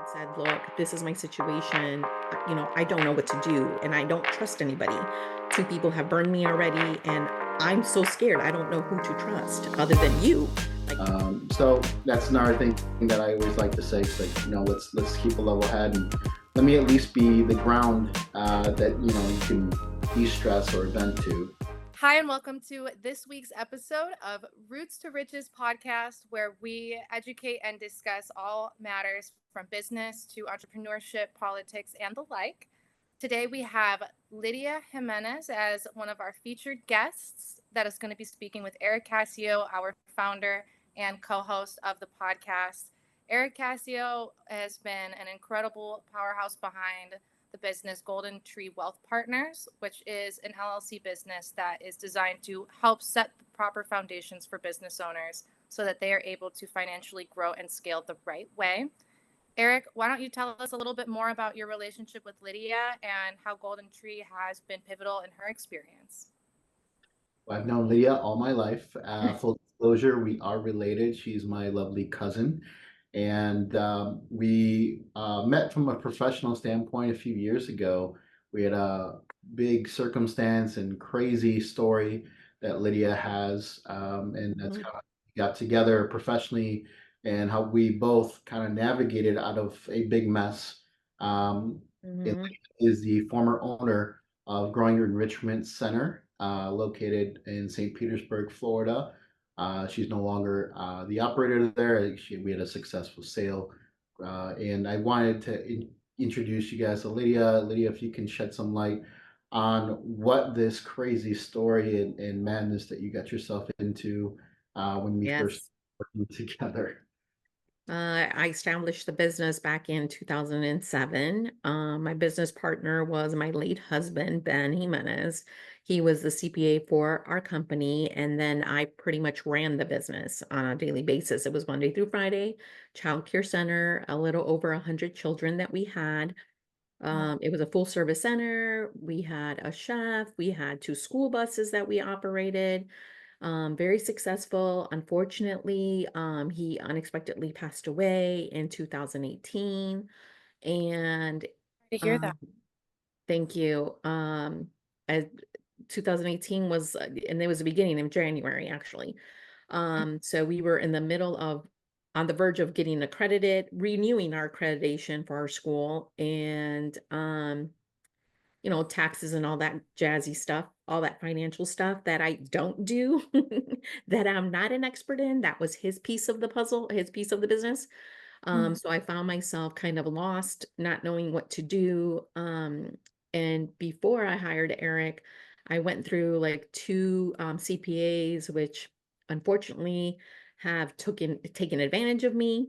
and said, look, this is my situation. I don't know what to do and I don't trust anybody. Two people have burned me already and I'm so scared. I don't know who to trust other than you. Like, So that's another thing that I always like to say. It's like, let's keep a level head and let me at least be the ground that you can de-stress or vent to. Hi, and welcome to this week's episode of Roots to Riches podcast, where we educate and discuss all matters from business to entrepreneurship, politics, and the like. Today, we have Lydia Jimenez as one of our featured guests that is going to be speaking with Erik Cascio, our founder and co-host of the podcast. Erik Cascio has been an incredible powerhouse behind the business Golden Tree Wealth Partners, which is an LLC business that is designed to help set the proper foundations for business owners so that they are able to financially grow and scale the right way. Erik, why don't you tell us a little bit more about your relationship with Lydia and how Golden Tree has been pivotal in her experience? Well, I've known Lydia all my life. Full disclosure, we are related. She's my lovely cousin. And we met from a professional standpoint a few years ago. We had a big circumstance and crazy story that Lydia has. And that's mhm, how we got together professionally and how we both kind of navigated out of a big mess. And mhm. Lydia is the former owner of Growing Enrichment Center, located in St. Petersburg, Florida. She's no longer the operator there. We had a successful sale, and I wanted to introduce you guys to Lydia. Lydia, if you can shed some light on what this crazy story and madness that you got yourself into when we first Yes. working together. I established the business back in 2007. My business partner was my late husband, Ben Jimenez. He was the CPA for our company, and then I pretty much ran the business on a daily basis. It was Monday through Friday, childcare center, a little over 100 children that we had. Wow. It was a full service center. We had a chef. We had two school buses that we operated. Very successful. Unfortunately, he unexpectedly passed away in 2018. And To hear that. um, thank you. As 2018 was, and it was the beginning of January, actually. So we were in the middle of, on the verge of getting accredited, renewing our accreditation for our school, and taxes and all that jazzy stuff, all that financial stuff that I don't do, that I'm not an expert in. That was his piece of the puzzle, his piece of the business. Mhm. So I found myself kind of lost, not knowing what to do. And before I hired Erik, I went through like two CPAs, which unfortunately have taken advantage of me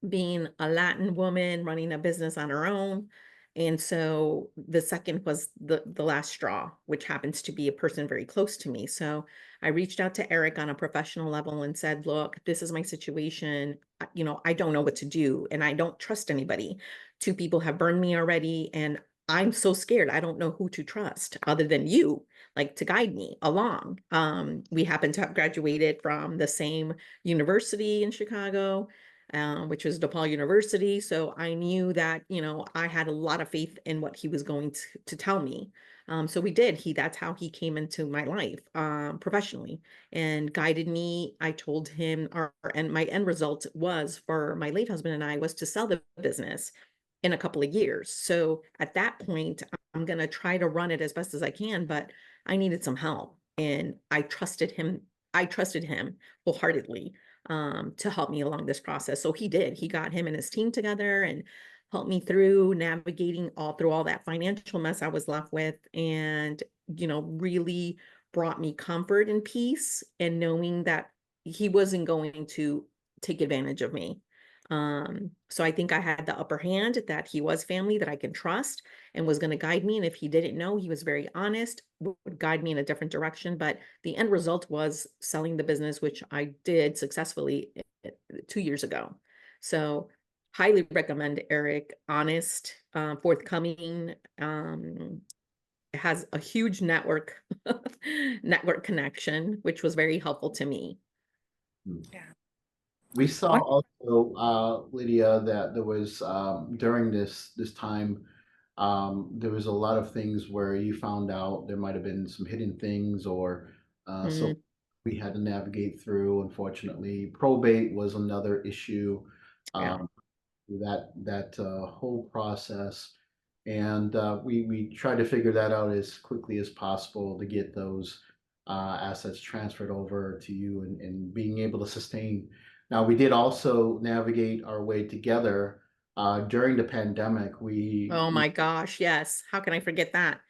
being a Latin woman running a business on her own. And so the second was the last straw, which happens to be a person very close to me. So I reached out to Erik on a professional level and said, look, this is my situation. I don't know what to do and I don't trust anybody. Two people have burned me already and I'm so scared. I don't know who to trust other than you, like to guide me along. We happen to have graduated from the same university in Chicago, which was DePaul University. So I knew that, I had a lot of faith in what he was going to tell me. So we did. That's how he came into my life professionally and guided me. I told him, and my end result was for my late husband and I was to sell the business in a couple of years. So at that point, I'm going to try to run it as best as I can, but I needed some help. And I trusted him. I trusted him wholeheartedly to help me along this process. So he did. He got him and his team together and helped me through navigating all that financial mess I was left with, and really brought me comfort and peace and knowing that he wasn't going to take advantage of me. So I think I had the upper hand, that he was family that I can trust and was going to guide me. And if he didn't know, he was very honest, would guide me in a different direction. But the end result was selling the business, which I did successfully 2 years ago. So highly recommend Erik. Honest, forthcoming, has a huge network connection, which was very helpful to me. Yeah. We saw What? also, Lydia, that there was, during this time, there was a lot of things where you found out there might have been some hidden things or so Mm, we had to navigate through. Unfortunately, probate was another issue. yeah, Um, that whole process, and we tried to figure that out as quickly as possible to get those assets transferred over to you and being able to sustain. Now, we did also navigate our way together during the pandemic. oh my gosh, yes, how can I forget that?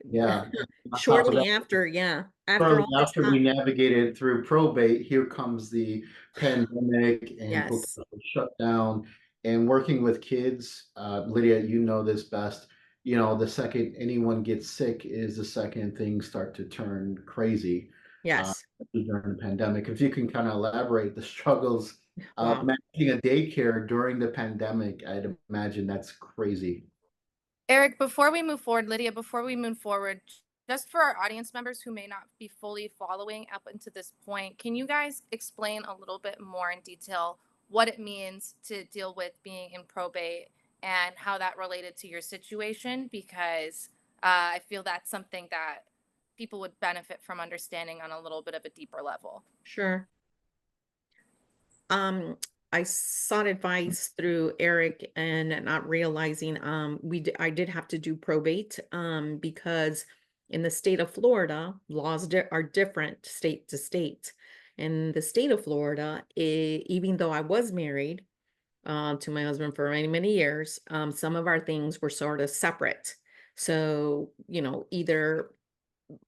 Yeah, on top of that, Shortly after, yeah, after shortly all this after time, we navigated through probate, here comes the pandemic and yes, potential shutdown. And working with kids, Lydia, you know this best. You know, the second anyone gets sick is the second things start to turn crazy yes, during the pandemic. If you can kind of elaborate the struggles of wow. managing a daycare during the pandemic, I'd imagine that's crazy. Erik, before we move forward, Lydia, before we move forward, just for our audience members who may not be fully following up until this point, can you guys explain a little bit more in detail what it means to deal with being in probate and how that related to your situation? Because I feel that's something that people would benefit from understanding on a little bit of a deeper level. Sure. Um, I sought advice through Erik and not realizing I did have to do probate because in the state of Florida, are different state to state. In the state of Florida, even though I was married to my husband for many, many years, some of our things were sort of separate. So, either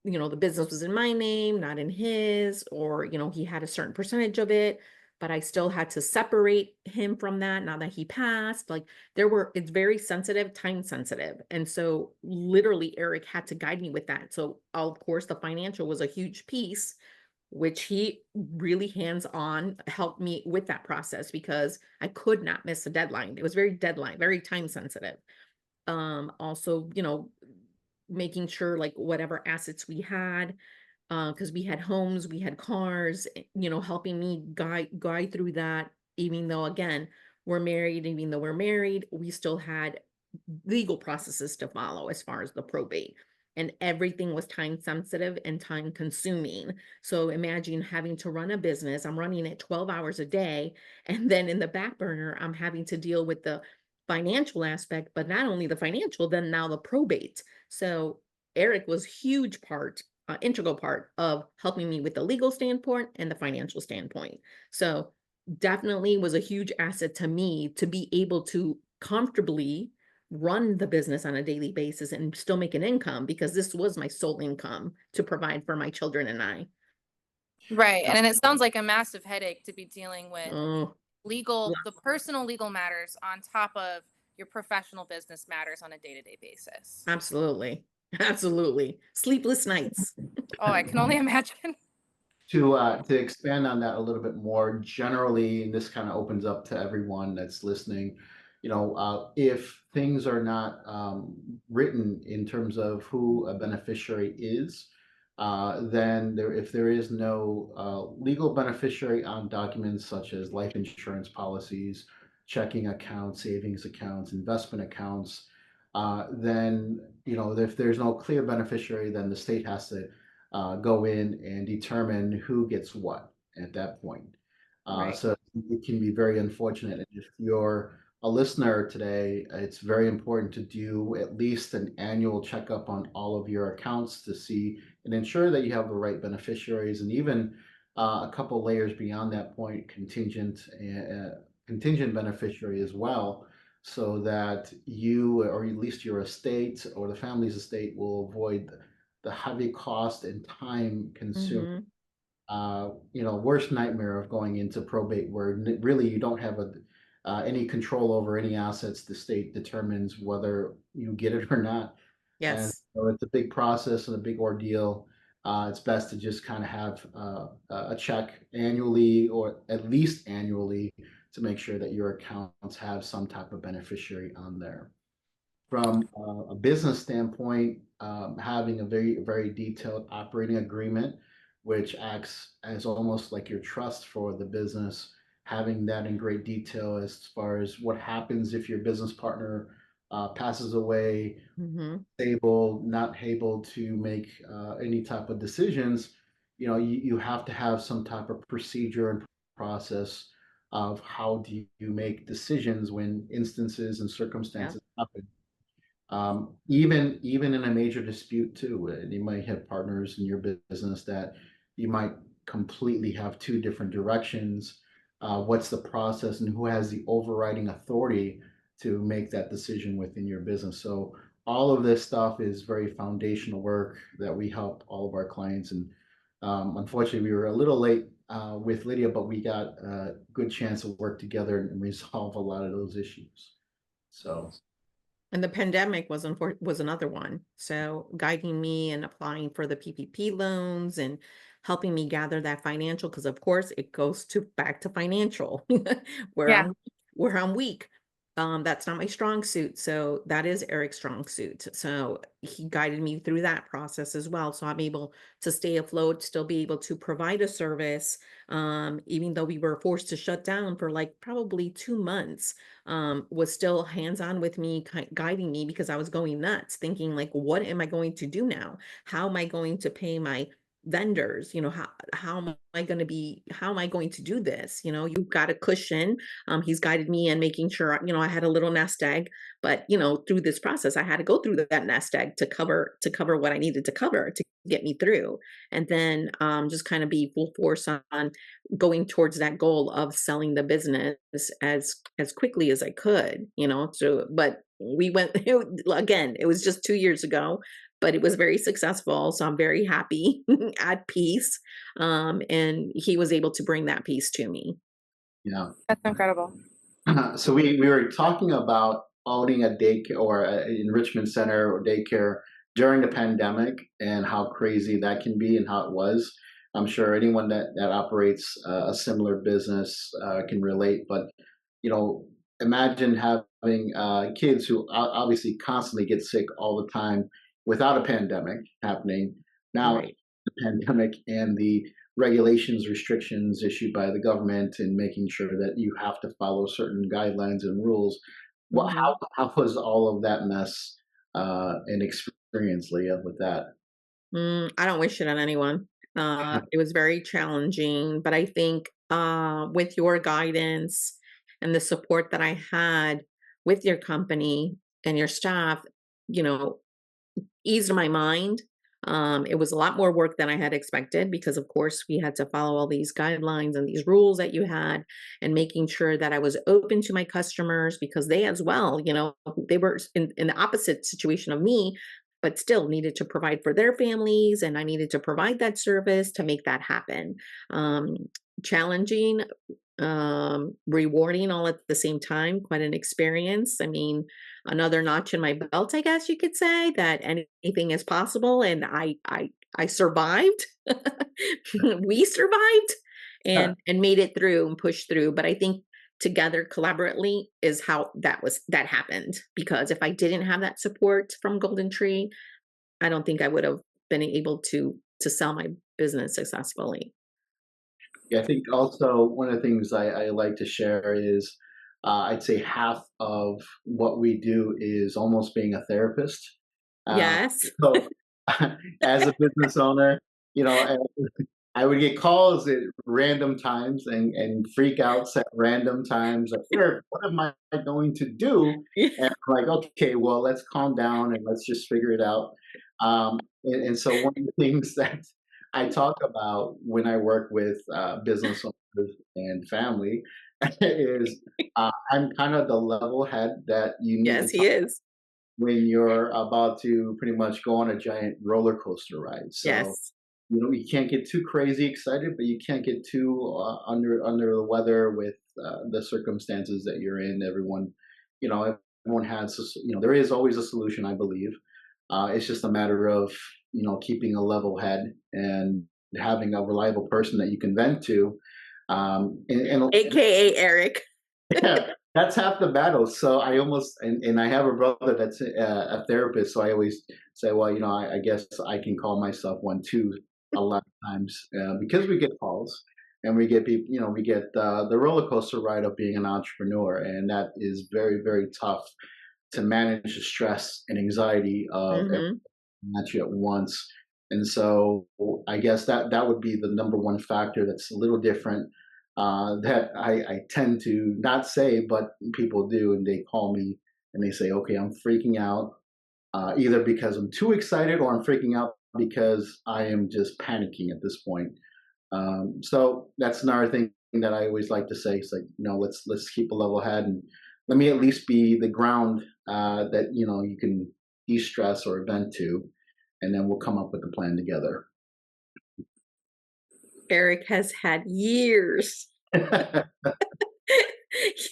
the business was in my name, not in his, or, he had a certain percentage of it, but I still had to separate him from that now that he passed. Like it's very sensitive, time sensitive. And so literally Erik had to guide me with that. So of course the financial was a huge piece, which he really hands-on helped me with that process because I could not miss a deadline. It was very time sensitive. Also, making sure like whatever assets we had, because we had homes, we had cars, helping me guide through that. Even though again, even though we're married, we still had legal processes to follow as far as the probate. And everything was time sensitive and time consuming. So imagine having to run a business. I'm running it 12 hours a day. And then in the back burner, I'm having to deal with the financial aspect, but not only the financial, then now the probate. So Erik was integral part of helping me with the legal standpoint and the financial standpoint. So definitely was a huge asset to me to be able to comfortably run the business on a daily basis and still make an income because this was my sole income to provide for my children and I. Right. And it sounds like a massive headache to be dealing with Oh, the personal legal matters on top of your professional business matters on a day-to-day basis. absolutely. Absolutely. Sleepless nights. Oh, I can only imagine. To expand on that a little bit more generally, and this kind of opens up to everyone that's listening, if things are not written in terms of who a beneficiary is, then if there is no legal beneficiary on documents such as life insurance policies, checking accounts, savings accounts, investment accounts, then if there's no clear beneficiary, then the state has to go in and determine who gets what at that point. Right. So it can be very unfortunate. And if you're a listener today, it's very important to do at least an annual checkup on all of your accounts to see and ensure that you have the right beneficiaries, and even a couple layers beyond that point, contingent beneficiary as well, so that you, or at least your estate or the family's estate, will avoid the heavy cost and time consumed, Mm-hmm. worst nightmare of going into probate where really you don't have any control over any assets. The state determines whether you get it or not. And Yes. so it's a big process and a big ordeal. It's best to just kind of have a check annually or at least annually to make sure that your accounts have some type of beneficiary on there. From a business standpoint, having a very, very detailed operating agreement, which acts as almost like your trust for the business, having that in great detail as far as what happens if your business partner passes away, Hmm. able, not able to make any type of decisions, you have to have some type of procedure and process of how do you make decisions when instances and Yeah. circumstances happen. Even in a major dispute too, you might have partners in your business that you might completely have two different directions. What's the process and who has the overriding authority to make that decision within your business? So all of this stuff is very foundational work that we help all of our clients. And unfortunately, we were a little late with Lydia, but we got a good chance to work together and resolve a lot of those issues. So. And the pandemic was another one. So guiding me and applying for the PPP loans and helping me gather that financial, because of course it goes to back to financial where Yeah. I'm weak. That's not my strong suit. So that is Eric's strong suit. So he guided me through that process as well. So I'm able to stay afloat, still be able to provide a service, even though we were forced to shut down for like probably 2 months. Was still hands-on with me, guiding me because I was going nuts, thinking like, what am I going to do now? How am I going to pay my vendors? How am I going to do this? You've got a cushion. He's guided me and making sure, I had a little nest egg, but through this process, I had to go through that nest egg to cover what I needed to cover to get me through. And then just kind of be full force on going towards that goal of selling the business as quickly as I could, so but we went again, it was just 2 years ago, but it was very successful, so I'm very happy at peace. And he was able to bring that peace to me. Yeah. That's incredible. So we were talking about owning a daycare or an enrichment center or daycare during the pandemic and how crazy that can be and how it was. I'm sure anyone that operates a similar business can relate. But imagine having kids who obviously constantly get sick all the time without a pandemic happening. Now, Right. the pandemic and the regulations, restrictions issued by the government, and making sure that you have to follow certain guidelines and rules. What Mhm. how was all of that mess and experience, Leah, with that? I don't wish it on anyone. It was very challenging, but I think with your guidance and the support that I had with your company and your staff, you know, eased my mind. It was a lot more work than I had expected because, of course, we had to follow all these guidelines and these rules that you had, and making sure that I was open to my customers because they, as well, they were in the opposite situation of me, but still needed to provide for their families, and I needed to provide that service to make that happen. Um, Challenging, rewarding all at the same time, quite an experience. I mean, another notch in my belt, I guess you could say, that anything is possible, and I survived. We survived and made it through and pushed through. But I think together collaboratively is how that happened, because if I didn't have that support from Golden Tree, I don't think I would have been able to sell my business successfully. Yeah, I think also one of the things I like to share is I'd say half of what we do is almost being a therapist. Uh, Yes. so as a business owner, you know, I, I would get calls at random times and freak outs at random times. Like, Eric, what am I going to do? And I'm like, okay, well, let's calm down and let's just figure it out. And so one of the things that I talk about when I work with business owners and family is I'm kind of the level head that you need to Yes, he talk is. when you're about to pretty much go on a giant roller coaster ride. So Yes. you can't get too crazy excited, but you can't get too under the weather with the circumstances that you're in. Everyone has there is always a solution, I believe. It's just a matter of keeping a level head and having a reliable person that you can vent to. AKA Eric. Yeah, that's half the battle. So I almost and I have a brother that's a therapist, so I always say, well, I guess I can call myself one too a lot of times because we get calls. and we get people, we get the roller coaster ride of being an entrepreneur, and that is very, very tough to manage the stress and anxiety of Hmm. everything at you at once. And so I guess that would be the number one factor that's a little different, that I tend to not say, but people do, and they call me and they say, "Okay, I'm freaking out, either because I'm too excited or I'm freaking out because I am just panicking at this point." So that's another thing that I always like to say. It's like, let's keep a level head, and let me at least be the ground, that you can de-stress or vent to, and then we'll come up with a plan together. Erik has had years,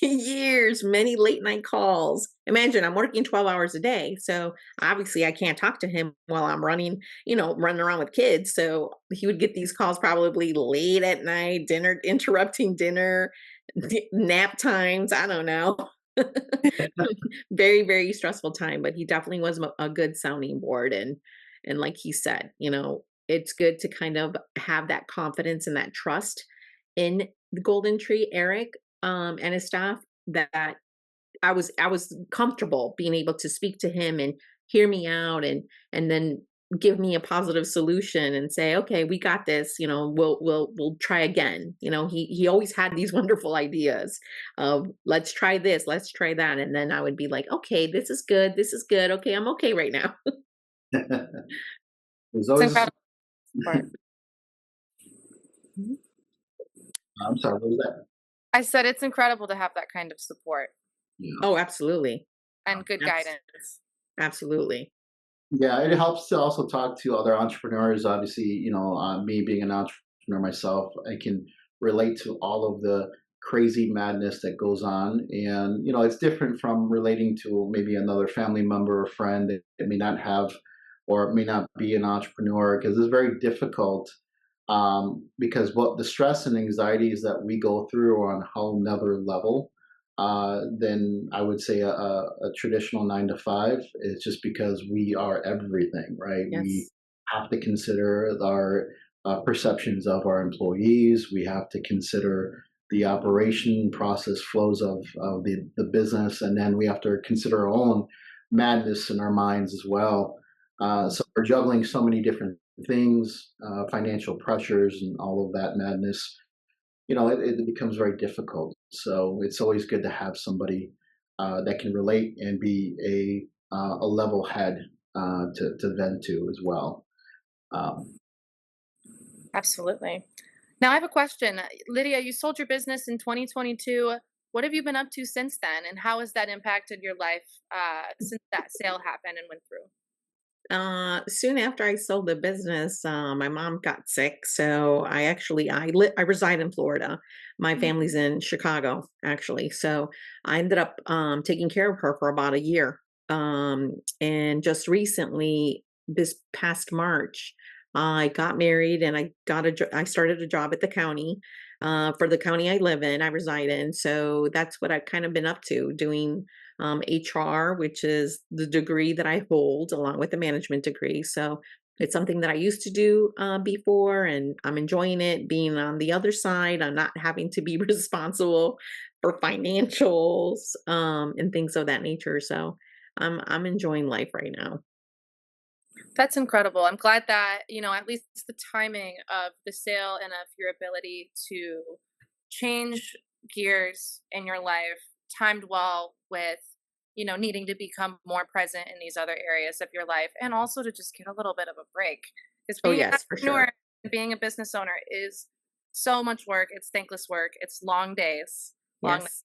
years, many late night calls. Imagine I'm working 12 hours a day. So obviously I can't talk to him while I'm running around with kids. So he would get these calls probably late at night, dinner, interrupting dinner, nap times. I don't know. Very, very stressful time, but he definitely was a good sounding board. And like he said, it's good to kind of have that confidence and that trust in the Golden Tree, Erik, and his staff, that I was comfortable being able to speak to him and hear me out, and then give me a positive solution and say, okay, we got this, we'll try again. He always had these wonderful ideas of, let's try this, let's try that. And then I would be like, okay, this is good, this is good, okay, I'm okay right now. There's It's always. incredible support. Mhm. I'm sorry, what was that? I said it's incredible to have that kind of support Yeah. Oh, absolutely. and good Abs- guidance. Absolutely. Yeah, it helps to also talk to other entrepreneurs. Obviously, me being an entrepreneur myself, I can relate to all of the crazy madness that goes on. And, it's different from relating to maybe another family member or friend that may not have or may not be an entrepreneur, because it's very difficult, because what the stress and anxieties that we go through are on a whole nother level, than I would say a traditional 9 to 5. It's just because we are everything, right? We Yes. have to consider our perceptions of our employees. We have to consider the operation process flows of the business. And then we have to consider our own madness in our minds as well. So we're juggling so many different things, financial pressures, and all of that madness. It becomes very difficult. So it's always good to have somebody, that can relate and be a level head, to vent to as well. Um, Absolutely. Now I have a question. Lydia, you sold your business in 2022. What have you been up to since then? And how has that impacted your life since that sale happened and went through? Soon after I sold the business, my mom got sick, so I reside in Florida. My Mhm. family's in Chicago, actually. So I ended up taking care of her for about a year. And just recently, this past March, I got married and I started a job at the county, for the county I live in, I reside in. So that's what I've kind of been up to, doing HR, which is the degree that I hold along with the management degree. So it's something that I used to do before, and I'm enjoying it being on the other side. I'm not having to be responsible for financials, and things of that nature. So I'm enjoying life right now. That's incredible. I'm glad that, at least the timing of the sale and of your ability to change gears in your life timed well with, needing to become more present in these other areas of your life and also to just get a little bit of a break. Because Oh being an yes, for entrepreneur sure. and being a business owner is so much work. It's thankless work. It's long days, long. Yes.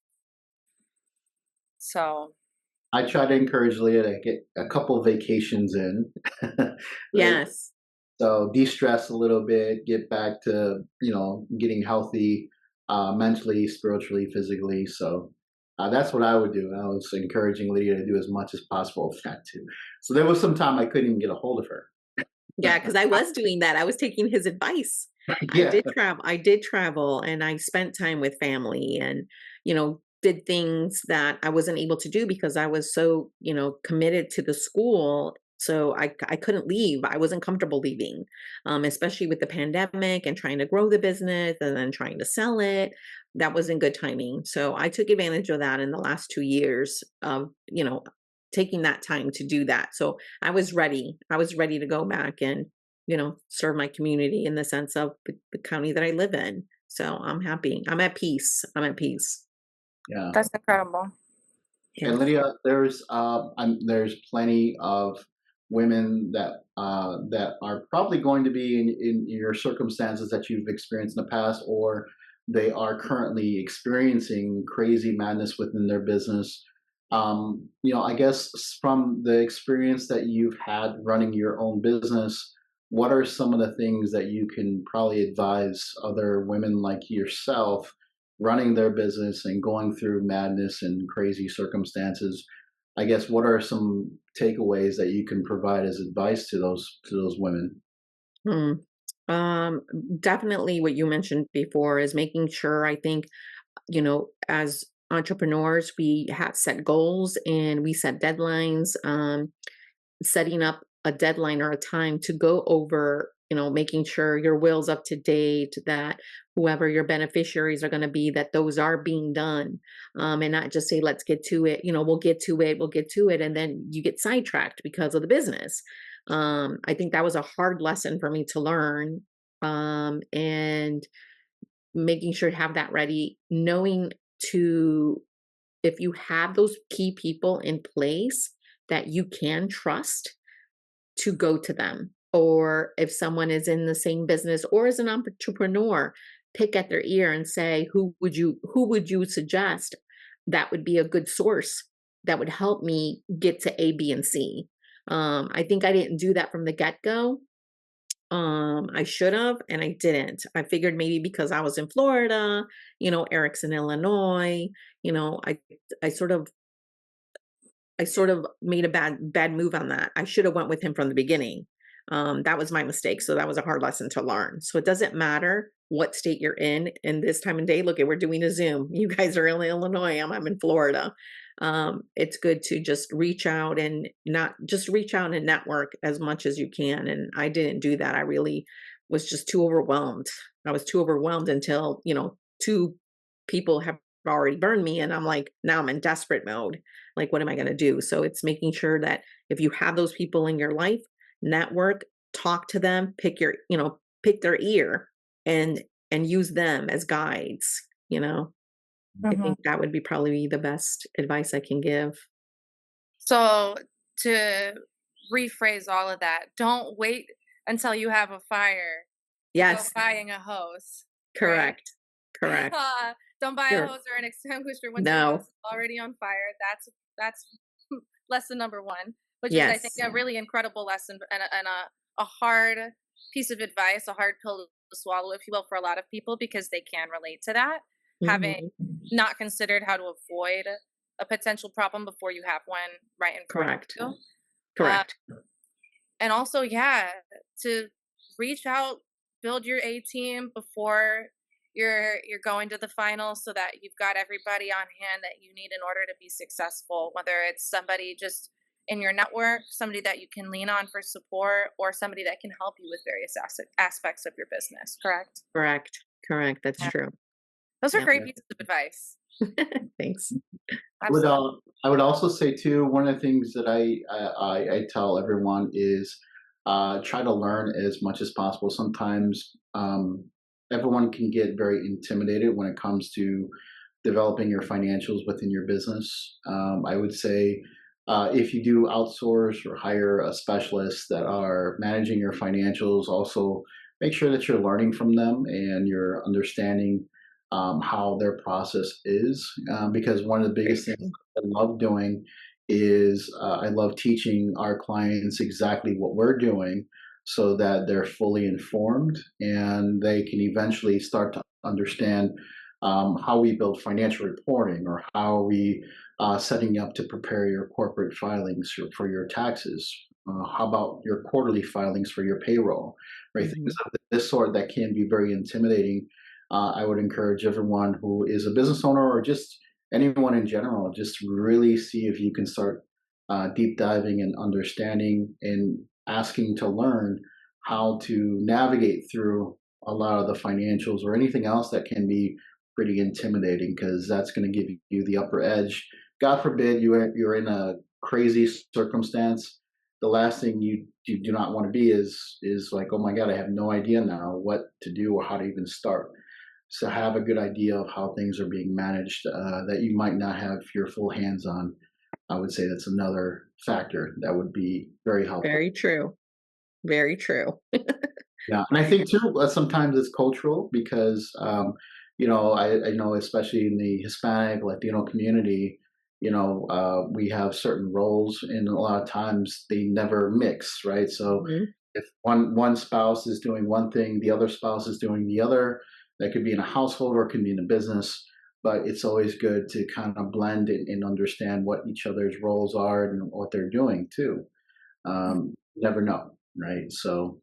So I try to encourage Leah to get a couple vacations in, right? Yes. So de-stress a little bit, get back to, getting healthy, mentally, spiritually, physically. So, that's what I would do. I was encouraging Lydia to do as much as possible of that too. So there was some time I couldn't even get a hold of her. Yeah, because I was doing that. I was taking his advice. Yeah. I did travel and I spent time with family, and, did things that I wasn't able to do because I was so, committed to the school. So I couldn't leave. I wasn't comfortable leaving, especially with the pandemic and trying to grow the business and then trying to sell it. That wasn't good timing. So I took advantage of that in the last 2 years of, taking that time to do that. So I was ready. I was ready to go back and, serve my community in the sense of the county that I live in. So I'm happy. I'm at peace. I'm at peace. Yeah. That's incredible. And Yes. Lydia, there's plenty of women that are probably going to be in your circumstances that you've experienced in the past, or they are currently experiencing crazy madness within their business. I guess from the experience that you've had running your own business, what are some of the things that you can probably advise other women like yourself running their business and going through madness and crazy circumstances? I guess what are some takeaways that you can provide as advice to those women? Hmm. Um, Definitely what you mentioned before is making sure, I think, as entrepreneurs, we have set goals and we set deadlines. Setting up a deadline or a time to go over, making sure your will's up to date, that whoever your beneficiaries are going to be, that those are being done, and not just say, let's get to it, we'll get to it, we'll get to it. And then you get sidetracked because of the business. I think that was a hard lesson for me to learn. And making sure to have that ready, knowing to, if you have those key people in place that you can trust, to go to them. Or if someone is in the same business or is an entrepreneur, pick at their ear and say, who would you suggest that would be a good source that would help me get to A, B, and C? I think I didn't do that from the get-go. I should have, and I didn't. I figured maybe because I was in Florida, Eric's in Illinois, you know, I I sort of I sort of made a bad move on that. I should have went with him from the beginning. That was my mistake. So that was a hard lesson to learn. So it doesn't matter what state you're in this time of day. Look, we're doing a Zoom. You guys are in Illinois. I'm in Florida. It's good to just reach out and not just reach out and network as much as you can. And I didn't do that. I really was just too overwhelmed. I was too overwhelmed until, two people have already burned me. And I'm like, now I'm in desperate mode. Like, what am I going to do? So it's making sure that if you have those people in your life, network, talk to them, pick their ear and use them as guides. I Mhm. think that would be probably the best advice I can give. So to rephrase all of that, don't wait until you have a fire to go Yes, buying a hose, right? correct. Correct. Don't buy a Sure. hose or an extinguisher once your house No. is already on fire. That's lesson number one, which is I think Yes. a really incredible lesson and a hard piece of advice, a hard pill to swallow, if you will, for a lot of people because they can relate to that. Having Mhm. not considered how to avoid a potential problem before you have one right in front of Correct. you. Uh, Correct. and also, yeah, to reach out, build your A team before you're going to the final so that you've got everybody on hand that you need in order to be successful, whether it's somebody just in your network, somebody that you can lean on for support, or somebody that can help you with various aspects of your business, correct? Correct. Correct. That's Yeah. true. Those are Yeah. great pieces of advice. Thanks. Would Absolutely. I would also say too, one of the things that I tell everyone is try to learn as much as possible. Sometimes everyone can get very intimidated when it comes to developing your financials within your business. I would say if you do outsource or hire a specialist that are managing your financials, also make sure that you're learning from them and you're understanding how their process is. Because one of the Very biggest things true. I love doing is I love teaching our clients exactly what we're doing so that they're fully informed and they can eventually start to understand how we build financial reporting or how are we setting up to prepare your corporate filings for your taxes. How about your quarterly filings for your payroll? Right, things Mhm. of this sort that can be very intimidating. I would encourage everyone who is a business owner or just anyone in general, just really see if you can start deep diving and understanding and asking to learn how to navigate through a lot of the financials or anything else that can be pretty intimidating, because that's going to give you the upper edge. God forbid you're in a crazy circumstance. The last thing you do not want to be is like, oh my God, I have no idea now what to do or how to even start. So have a good idea of how things are being managed that you might not have your full hands on. I would say that's another factor that would be very helpful. Very true. Very true. Yeah, and I think too sometimes it's cultural because I know especially in the Hispanic Latino community, we have certain roles, and a lot of times they never mix, right? So Mhm. if one spouse is doing one thing, the other spouse is doing the other. That could be in a household or it can be in a business, but it's always good to kind of blend and understand what each other's roles are and what they're doing too. You never know, right? So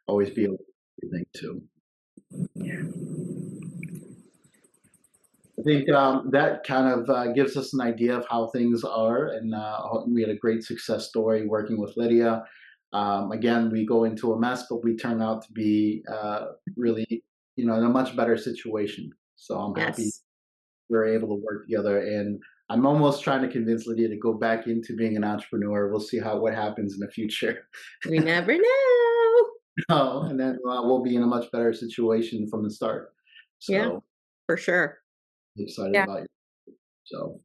always be able to think too. I think that kind of gives us an idea of how things are, and we had a great success story working with Lydia. Again, we go into a mess, but we turn out to be really, in a much better situation. So I'm happy Yes. we're able to work together, and I'm almost trying to convince Lydia to go back into being an entrepreneur. We'll see what happens in the future. We never know. And then we'll be in a much better situation from the start. Yeah, So for sure. excited Yeah. about it. So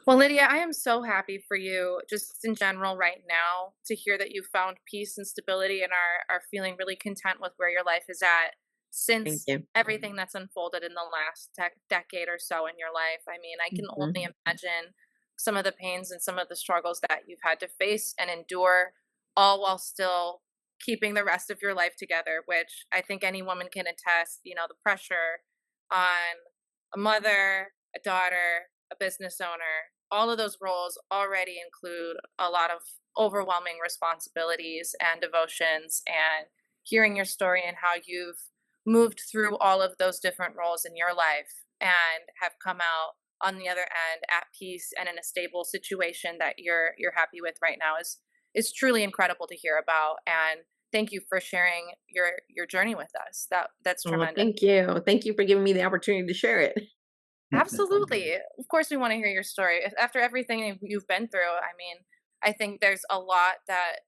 Well, Lydia, I am so happy for you just in general right now to hear that you found peace and stability and are feeling really content with where your life is at Thank since you. everything that's unfolded in the last decade or so in your life. I mean, I can Mhm. only imagine some of the pains and some of the struggles that you've had to face and endure, all while still keeping the rest of your life together, which I think any woman can attest, the pressure on a mother, a daughter, a business owner, all of those roles already include a lot of overwhelming responsibilities and devotions. And hearing your story and how you've moved through all of those different roles in your life and have come out on the other end at peace and in a stable situation that you're happy with right now is truly incredible to hear about. And thank you for sharing your journey with us. That's Oh, tremendous. thank you. Thank you for giving me the opportunity to share it. Absolutely. Of course, we want to hear your story. After everything you've been through, I mean, I think there's a lot that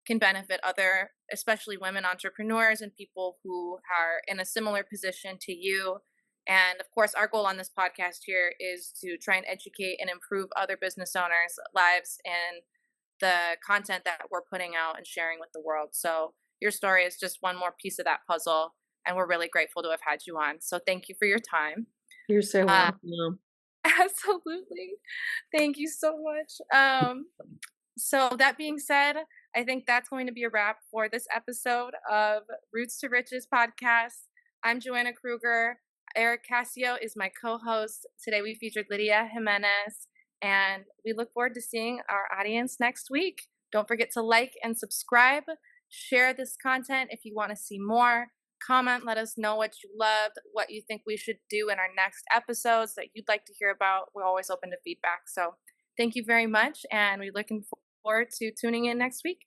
can benefit other, especially women entrepreneurs and people who are in a similar position to you. And of course, our goal on this podcast here is to try and educate and improve other business owners' lives and the content that we're putting out and sharing with the world. So your story is just one more piece of that puzzle. And we're really grateful to have had you on. So thank you for your time. You're so Uh, welcome. Absolutely. Thank you so much. So that being said, I think that's going to be a wrap for this episode of Roots to Riches podcast. I'm Joanna Krueger. Erik Cascio is my co-host. Today we featured Lydia Jimenez, and we look forward to seeing our audience next week. Don't forget to like and subscribe. Share this content if you want to see more. Comment, let us know what you loved, what you think we should do in our next episodes that you'd like to hear about. We're always open to feedback. So thank you very much, and we're looking forward to tuning in next week.